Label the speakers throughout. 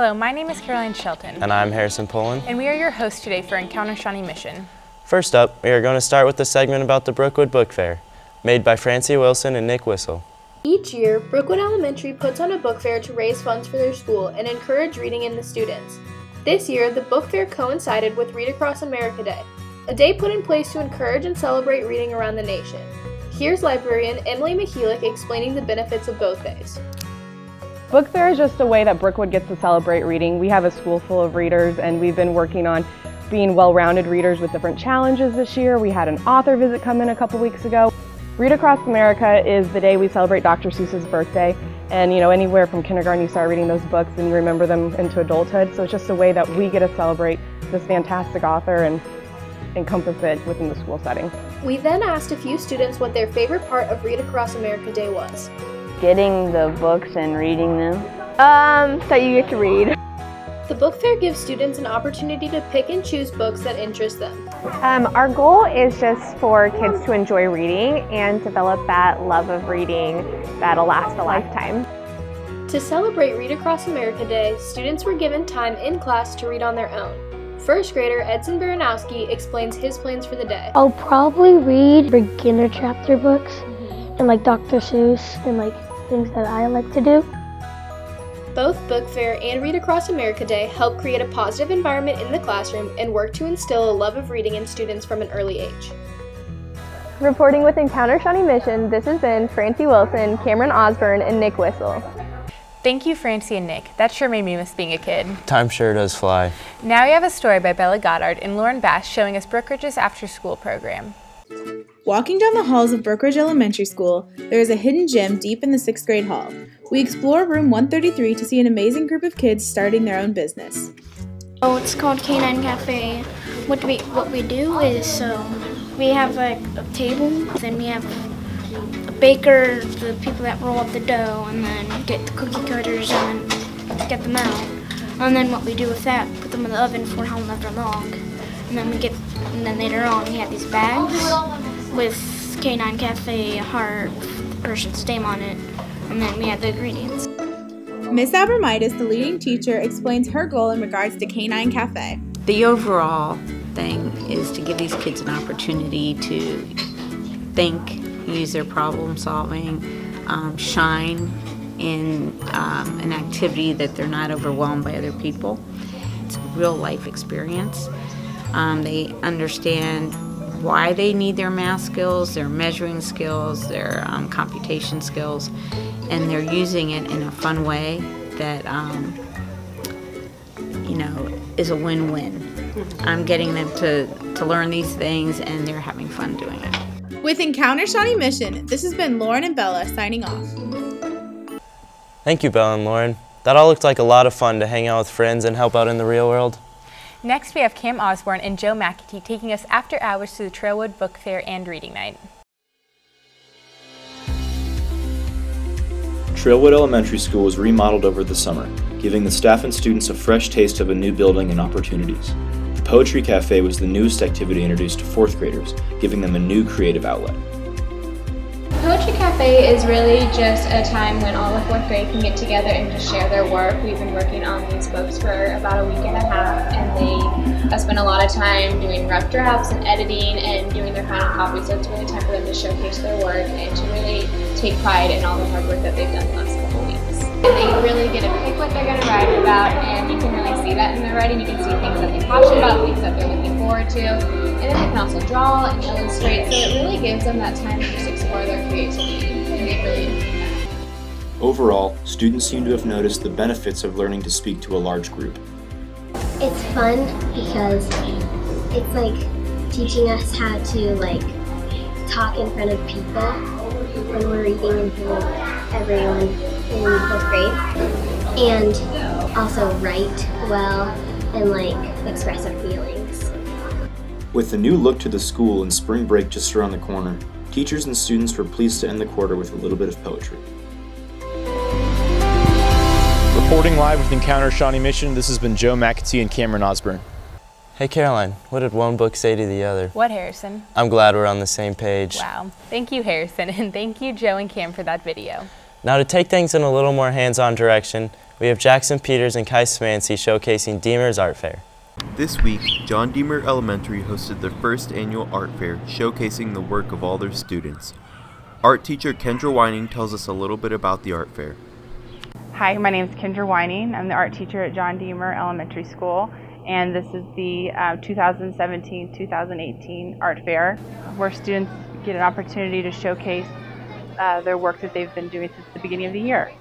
Speaker 1: Hello, my name is Caroline Shelton.
Speaker 2: And I'm Harrison Pullen.
Speaker 1: And we are your hosts today for Encounter Shawnee Mission.
Speaker 2: First up, we are going to start with the segment about the Brookwood Book Fair, made by Francie Wilson and Nick Whistle.
Speaker 3: Each year, Brookwood Elementary puts on a book fair to raise funds for their school and encourage reading in the students. This year, the book fair coincided with Read Across America Day, a day put in place to encourage and celebrate reading around the nation. Here's librarian Emily Michalik explaining the benefits of both days.
Speaker 4: Book fair is just a way that Brookwood gets to celebrate reading. We have a school full of readers, and we've been working on being well-rounded readers with different challenges this year. We had an author visit come in a couple weeks ago. Read Across America is the day we celebrate Dr. Seuss's birthday. And anywhere from kindergarten you start reading those books and you remember them into adulthood. So it's just a way that we get to celebrate this fantastic author and encompass it within the school setting.
Speaker 3: We then asked a few students what their favorite part of Read Across America Day was.
Speaker 5: Getting the books and reading them. So you get to read.
Speaker 3: The book fair gives students an opportunity to pick and choose books that interest them.
Speaker 6: Our goal is just for kids to enjoy reading and develop that love of reading that'll last a lifetime.
Speaker 3: To celebrate Read Across America Day, students were given time in class to read on their own. First grader Edson Baranowski explains his plans for the day.
Speaker 7: I'll probably read beginner chapter books and like Dr. Seuss and like things that I like to do.
Speaker 3: Both Book Fair and Read Across America Day help create a positive environment in the classroom and work to instill a love of reading in students from an early age.
Speaker 6: Reporting with Encounter Shawnee Mission, this has been Francie Wilson, Cameron Osborne, and Nick Whistle.
Speaker 1: Thank you, Francie and Nick. That sure made me miss being a kid.
Speaker 2: Time sure does fly.
Speaker 1: Now we have a story by Bella Goddard and Lauren Bass showing us Brookridge's after-school program.
Speaker 8: Walking down the halls of Brookridge Elementary School, there is a hidden gem deep in the 6th grade hall. We explore room 133 to see an amazing group of kids starting their own business.
Speaker 9: Oh, it's called Canine Cafe. What we do is we have like a table, then we have a baker, the people that roll up the dough, and then get the cookie cutters and then get them out. And then what we do with that, put them in the oven for however long. And then later on we have these bags with Canine Cafe, a heart, the person's name on it, and then we have the ingredients.
Speaker 8: Miss Abramitis, the leading teacher, explains her goal in regards to Canine Cafe.
Speaker 10: The overall thing is to give these kids an opportunity to think, use their problem solving, shine in an activity that they're not overwhelmed by other people. It's a real life experience. They understand why they need their math skills, their measuring skills, their computation skills, and they're using it in a fun way that is a win-win. I'm getting them to learn these things, and they're having fun doing it.
Speaker 8: With Encounter Shawnee Mission, this has been Lauren and Bella signing off.
Speaker 2: Thank you, Bella and Lauren. That all looked like a lot of fun to hang out with friends and help out in the real world.
Speaker 1: Next, we have Cam Osborne and Joe McAtee taking us after hours to the Trailwood Book Fair and Reading Night.
Speaker 11: Trailwood Elementary School was remodeled over the summer, giving the staff and students a fresh taste of a new building and opportunities. The Poetry Cafe was the newest activity introduced to 4th graders, giving them a new creative outlet.
Speaker 12: Poetry Cafe is really just a time when all of 4th grade can get together and just share their work. We've been working on these books for about a week and a half, and they spend a lot of time doing rough drafts and editing and doing their final copies, so it's really time for them to showcase their work and to really take pride in all the hard work that they've done the last couple of weeks. And they really get to pick what they're going to write about, and you can really see that in their writing. You can see things that they're passionate about, things that they're looking forward to, and then they can also draw and illustrate, so it really gives them that time to just explore their creativity, and they really enjoy that.
Speaker 11: Overall, students seem to have noticed the benefits of learning to speak to a large group.
Speaker 7: It's fun because it's like teaching us how to talk in front of people when we're reading in front of everyone in 4th grade, and also write well and express our feelings.
Speaker 11: With the new look to the school and spring break just around the corner, teachers and students were pleased to end the quarter with a little bit of poetry.
Speaker 13: Reporting live with Encounter Shawnee Mission, this has been Joe McAtee and Cameron Osborne.
Speaker 2: Hey Caroline, what did one book say to the other?
Speaker 1: What, Harrison?
Speaker 2: I'm glad we're on the same page.
Speaker 1: Wow. Thank you, Harrison, and thank you, Joe and Cam, for that video.
Speaker 2: Now to take things in a little more hands-on direction, we have Jackson Peters and Kai Smancy showcasing Deemer's Art Fair.
Speaker 14: This week, John Deemer Elementary hosted their first annual art fair, showcasing the work of all their students. Art teacher Kendra Whining tells us a little bit about the art fair.
Speaker 15: Hi, my name is Kendra Whining. I'm the art teacher at John Deemer Elementary School, and this is the 2017-2018 art fair, where students get an opportunity to showcase their work that they've been doing since the beginning of the year.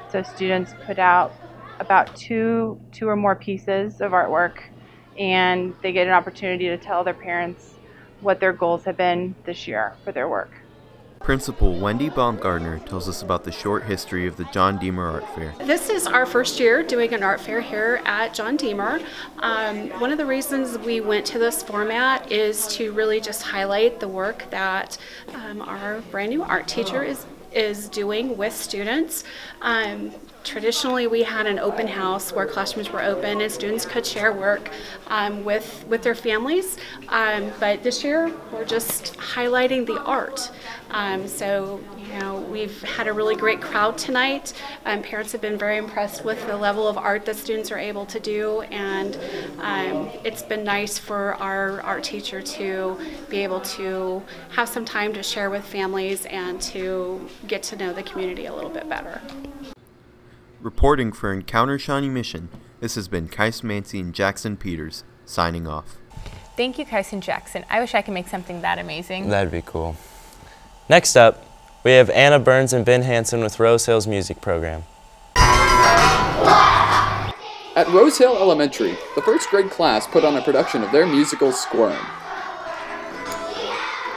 Speaker 15: So students put out about two or more pieces of artwork, and they get an opportunity to tell their parents what their goals have been this year for their work.
Speaker 14: Principal Wendy Baumgartner tells us about the short history of the John Deemer Art Fair.
Speaker 16: This is our first year doing an art fair here at John Deemer. One of the reasons we went to this format is to really just highlight the work that our brand new art teacher is doing with students. Traditionally, we had an open house where classrooms were open and students could share work with their families. But this year, we're just highlighting the art. So, you know, we've had a really great crowd tonight. Parents have been very impressed with the level of art that students are able to do, and it's been nice for our art teacher to be able to have some time to share with families and to get to know the community a little bit better.
Speaker 14: Reporting for Encounter Shawnee Mission, this has been Kai Smancy and Jackson Peters, signing off.
Speaker 1: Thank you, Kyson Jackson. I wish I could make something that amazing.
Speaker 2: That'd be cool. Next up, we have Anna Burns and Ben Hansen with Rose Hill's music program.
Speaker 17: At Rose Hill Elementary, the first grade class put on a production of their musical Squirm.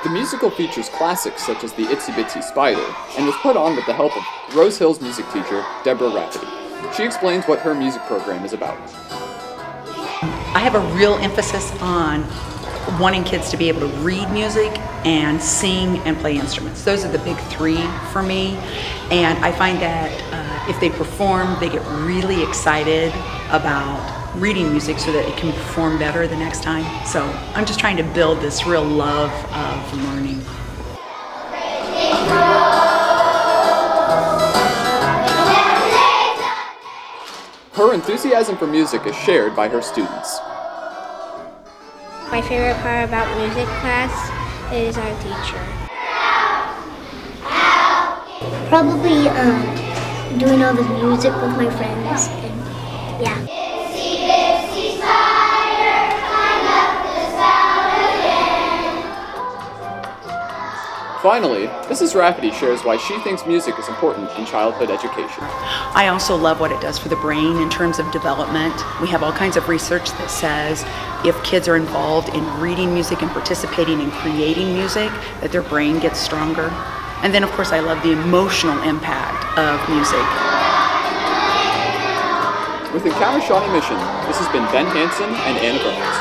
Speaker 17: The musical features classics such as the Itsy Bitsy Spider, and was put on with the help of Rose Hill's music teacher, Deborah Rafferty. She explains what her music program is about.
Speaker 18: I have a real emphasis on wanting kids to be able to read music and sing and play instruments. Those are the big three for me, and I find that if they perform, they get really excited about reading music so that it can perform better the next time. So I'm just trying to build this real love of learning.
Speaker 17: Her enthusiasm for music is shared by her students.
Speaker 9: My favorite part about music class is our teacher.
Speaker 7: Probably doing all the music with my friends, and yeah.
Speaker 17: Finally, Mrs. Rafferty shares why she thinks music is important in childhood education.
Speaker 18: I also love what it does for the brain in terms of development. We have all kinds of research that says if kids are involved in reading music and participating in creating music, that their brain gets stronger. And then, of course, I love the emotional impact of music.
Speaker 17: With Encounter Shawnee Mission, this has been Ben Hansen and Anna Burns.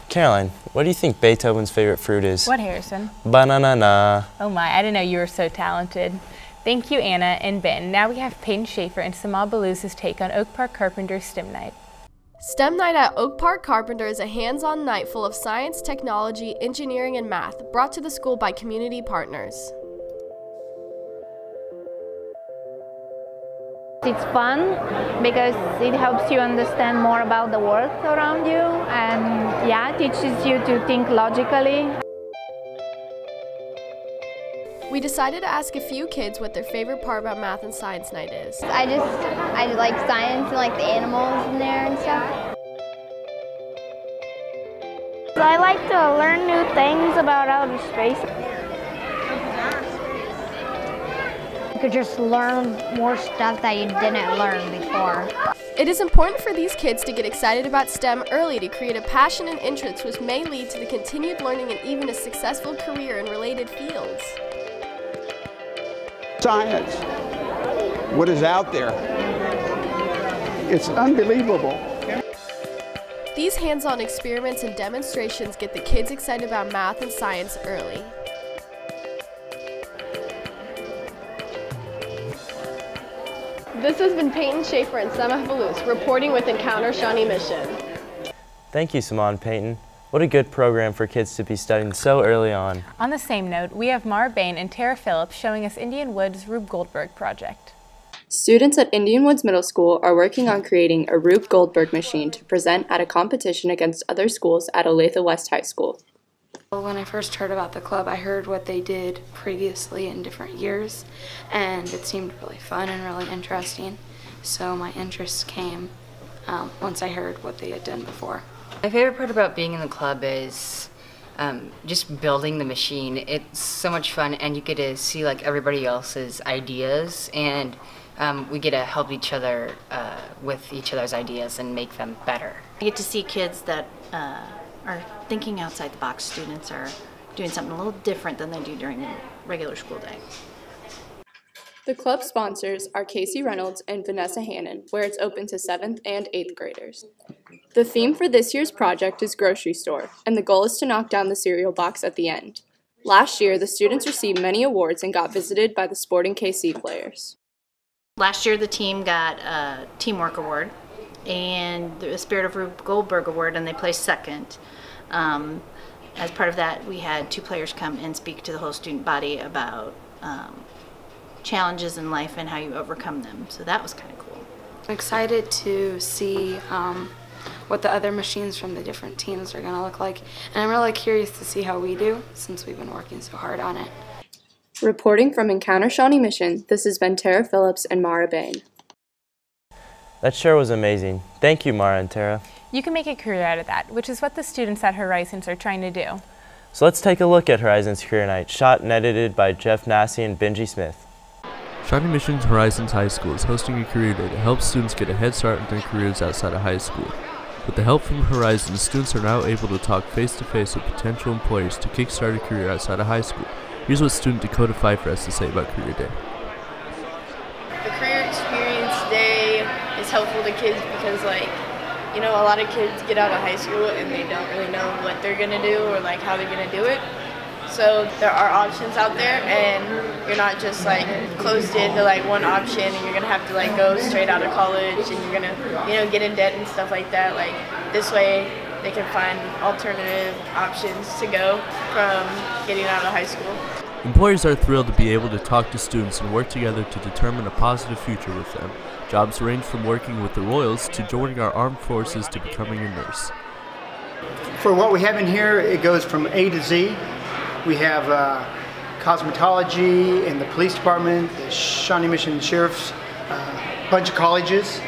Speaker 2: Caroline, what do you think Beethoven's favorite fruit is?
Speaker 1: What, Harrison?
Speaker 2: Banana.
Speaker 1: Oh my, I didn't know you were so talented. Thank you, Anna and Ben. Now we have Peyton Schaefer and Samal Baluz's take on Oak Park Carpenter's STEM Night.
Speaker 19: STEM Night at Oak Park Carpenter is a hands-on night full of science, technology, engineering, and math, brought to the school by community partners.
Speaker 20: It's fun because it helps you understand more about the world around you, and yeah, teaches you to think logically.
Speaker 19: We decided to ask a few kids what their favorite part about Math and Science Night is.
Speaker 21: I like science and like the animals in there and stuff.
Speaker 9: I like to learn new things about outer space.
Speaker 21: You could just learn more stuff that you didn't learn before.
Speaker 19: It is important for these kids to get excited about STEM early to create a passion and interest which may lead to the continued learning and even a successful career in related fields.
Speaker 22: Science, what is out there, it's unbelievable.
Speaker 19: These hands-on experiments and demonstrations get the kids excited about math and science early. This has been Peyton Schaefer and Samah Baluz reporting with Encounter Shawnee Mission.
Speaker 2: Thank you, Simone Peyton. What a good program for kids to be studying so early on.
Speaker 1: On the same note, we have Mara Bain and Tara Phillips showing us Indian Woods' Rube Goldberg project.
Speaker 4: Students at Indian Woods Middle School are working on creating a Rube Goldberg machine to present at a competition against other schools at Olathe West High School.
Speaker 5: When I first heard about the club, I heard what they did previously in different years, and it seemed really fun and really interesting. So my interest came once I heard what they had done before.
Speaker 23: My favorite part about being in the club is just building the machine. It's so much fun, and you get to see like everybody else's ideas, and we get to help each other with each other's ideas and make them better.
Speaker 24: You get to see kids that are thinking outside the box. Students are doing something a little different than they do during a regular school day.
Speaker 4: The club sponsors are Casey Reynolds and Vanessa Hannon, where it's open to 7th and 8th graders. The theme for this year's project is grocery store, and the goal is to knock down the cereal box at the end. Last year, the students received many awards and got visited by the Sporting KC players.
Speaker 24: Last year, the team got a Teamwork Award and the Spirit of Rube Goldberg Award, and they placed second. As part of that, we had 2 players come and speak to the whole student body about challenges in life and how you overcome them. So that was kind of cool.
Speaker 5: I'm excited to see what the other machines from the different teams are going to look like, and I'm really curious to see how we do since we've been working so hard on it.
Speaker 4: Reporting from Encounter Shawnee Mission, this has been Tara Phillips and Mara Bain.
Speaker 2: That sure was amazing. Thank you, Mara and Tara.
Speaker 1: You can make a career out of that, which is what the students at Horizons are trying to do.
Speaker 2: So let's take a look at Horizons Career Night, shot and edited by Jeff Nassy and Benji Smith.
Speaker 25: Shawnee Mission's Horizons High School is hosting a career day to help students get a head start in their careers outside of high school. With the help from Horizons, students are now able to talk face-to-face with potential employers to kickstart a career outside of high school. Here's what student Dakota Pfeiffer has to say about Career Day.
Speaker 26: The Career Experience Day is helpful to kids because, a lot of kids get out of high school and they don't really know what they're going to do or, how they're going to do it. So there are options out there, and you're not just closed into one option, and you're gonna have to go straight out of college, and you're gonna get in debt and stuff like that. This way, they can find alternative options to go from getting out of high school.
Speaker 25: Employers are thrilled to be able to talk to students and work together to determine a positive future with them. Jobs range from working with the Royals to joining our armed forces to becoming a nurse.
Speaker 27: For what we have in here, it goes from A to Z. We have cosmetology in the police department, the Shawnee Mission Sheriff's, bunch of colleges,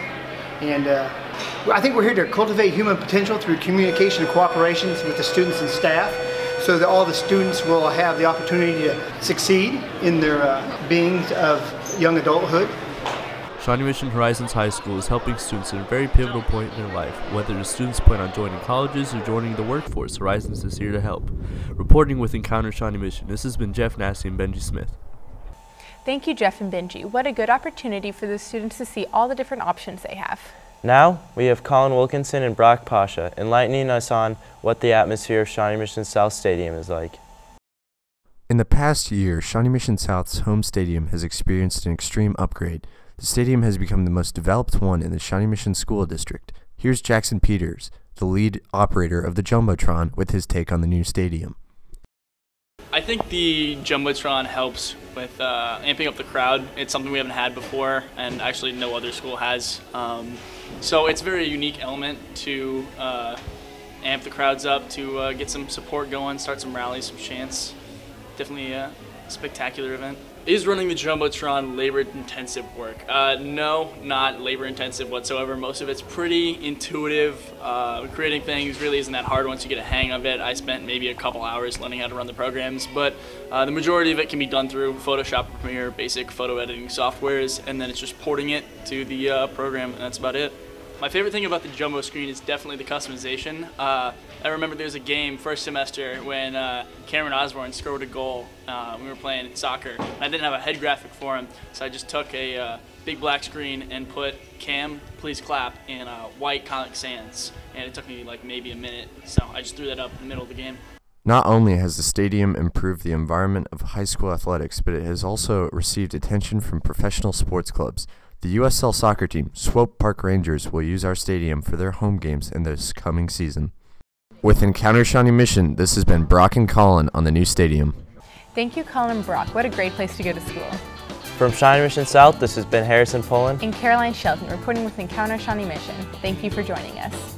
Speaker 27: and I think we're here to cultivate human potential through communication and cooperation with the students and staff, so that all the students will have the opportunity to succeed in their beings of young adulthood.
Speaker 25: Shawnee Mission Horizons High School is helping students at a very pivotal point in their life. Whether the students plan on joining colleges or joining the workforce, Horizons is here to help. Reporting with Encounter Shawnee Mission, this has been Jeff Nassy and Benji Smith.
Speaker 1: Thank you, Jeff and Benji. What a good opportunity for the students to see all the different options they have.
Speaker 2: Now, we have Colin Wilkinson and Brock Pasha enlightening us on what the atmosphere of Shawnee Mission South Stadium is like.
Speaker 28: In the past year, Shawnee Mission South's home stadium has experienced an extreme upgrade. The stadium has become the most developed one in the Shawnee Mission School District. Here's Jackson Peters, the lead operator of the Jumbotron, with his take on the new stadium.
Speaker 29: I think the Jumbotron helps with amping up the crowd. It's something we haven't had before, and actually no other school has. So it's a very unique element to amp the crowds up, to get some support going, start some rallies, some chants. Definitely a spectacular event. Is running the Jumbotron labor-intensive work? No, not labor-intensive whatsoever. Most of it's pretty intuitive. Creating things really isn't that hard once you get a hang of it. I spent maybe a couple hours learning how to run the programs, but the majority of it can be done through Photoshop, Premiere, basic photo editing softwares, and then it's just porting it to the program, and that's about it. My favorite thing about the Jumbo screen is definitely the customization. I remember there was a game first semester when Cameron Osborne scored a goal. We were playing soccer. I didn't have a head graphic for him, so I just took a big black screen and put Cam, please clap, in white Comic Sans. And it took me maybe a minute, so I just threw that up in the middle of the game.
Speaker 28: Not only has the stadium improved the environment of high school athletics, but it has also received attention from professional sports clubs. The USL soccer team, Swope Park Rangers, will use our stadium for their home games in this coming season. With Encounter Shawnee Mission, this has been Brock and Colin on the new stadium.
Speaker 1: Thank you, Colin and Brock. What a great place to go to school.
Speaker 2: From Shawnee Mission South, this has been Harrison Pullen
Speaker 1: and Caroline Shelton reporting with Encounter Shawnee Mission. Thank you for joining us.